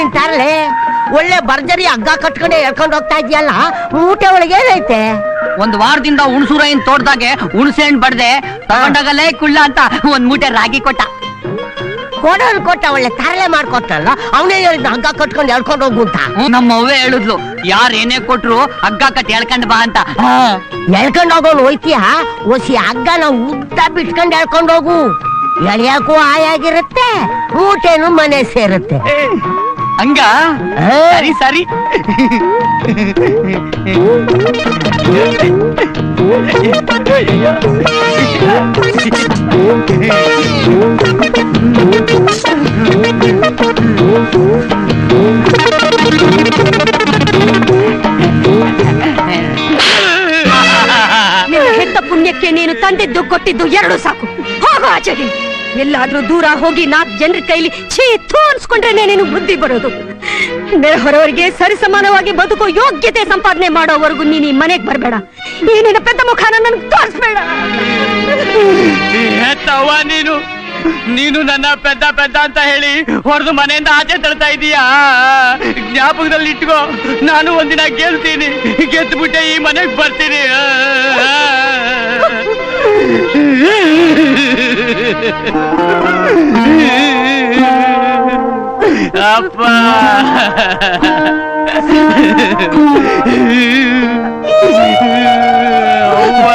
ಏನ್ ತರಲೆ? ಒಳ್ಳೆ ಭರ್ಜರಿ ಹಗ್ಗ ಕಟ್ಕೊಂಡೆ ಎಳ್ಕೊಂಡು ಹೋಗ್ತಾ ಇದೆಯಲ್ಲ, ಮೂಟೆ ಒಳಗೆ ಏನೈತೆ? ಒಂದ್ ವಾರದಿಂದ ಹುಣಸೂರೈನ್ ತೋಟದಾಗೆ ಹುಣಸೆ ಹಣ್ಣು ಬಡ್ದೆ ತಗೊಂಡಾಗಲೇ ಕುಳ್ಳ ಅಂತ ಒಂದ್ ಮೂಟೆ ರಾಗಿ ಕೊಟ್ಟ. ಕೊಡೋನ್ ಕೊಟ್ಟ, ಒಳ್ಳೆ ತರಲೆ ಮಾಡ್ಕೊಟ್ಟಲ್ಲ. ಅವನೇ ಹೇಳಿದ ಹಗ್ಗ ಕಟ್ಕೊಂಡು ಎಳ್ಕೊಂಡು ಹೋಗು ಅಂತ. ನಮ್ಮ ಅವ್ವೆ ಹೇಳಿದ್ಲು, ಯಾರ್ ಏನೇ ಕೊಟ್ರು ಹಗ್ಗ ಕಟ್ಟಿ ಎಳ್ಕೊಂಡ್ ಬಾ ಅಂತ. ಎಳ್ಕೊಂಡ್ ಹೋಗೋನು ಹೋಯ್ತೀಯ, ಒಸಿ ಹಗ್ಗನ ಉದ್ದ ಬಿಟ್ಕೊಂಡು ಎಳ್ಕೊಂಡು ಹೋಗು. ಎಳಿಯಾಕು ಆಯಾಗಿರುತ್ತೆ, ಮೂಟೆನು ಮನೆ ಸೇರುತ್ತೆ. ಹಂಗ ಸರಿ ಸರಿ. ಹೆತ್ತ ಪುಣ್ಯಕ್ಕೆ ನೀನು ತಂದಿದ್ದು ಕೊಟ್ಟಿದ್ದು ಎರಡು ಸಾಕು. ಹೋಗು ಆಚೆಗೆ. ಎಲ್ಲಾದ್ರೂ ದೂರ ಹೋಗಿ 4 ಜನರ ಕೈಲಿ ಛೀ ಥೂ ಅನ್ಸ್ಕೊಂಡ್ರೇನೆ ನೀನು ಬುದ್ಧಿ ಬರೋದು. ಹೊರವರಿಗೆ ಸರಿಸಮಾನವಾಗಿ ಬದುಕೋ ಯೋಗ್ಯತೆ ಸಂಪಾದನೆ ಮಾಡೋವರೆಗೂ ನೀನು ಈ ಮನೆಗೆ ಬರಬೇಡ. ನೀನಿನ ಪೆದ್ದ ಮುಖಾನ ನನಗೆ ತೋರಿಸ್ಬೇಡ. ನೀನು ನನ್ನ ಪೆದ್ದ ಪೆದ್ದ ಅಂತ ಹೇಳಿ ಹೊಡೆದು ಮನೆಯಿಂದ ಆಚೆ ತಳ್ತಾ ಇದೀಯಾ? ಜ್ಞಾಪಕದಲ್ಲಿ ಇಟ್ಕೋ, ನಾನು ಒಂದಿನ ಗೆಲ್ತೀನಿ, ಗೆದ್ದುಬಿಟ್ಟೆ ಈ ಮನೆಗೆ ಬರ್ತೀನಿ. ಅಪ್ಪ ಅಪ್ಪ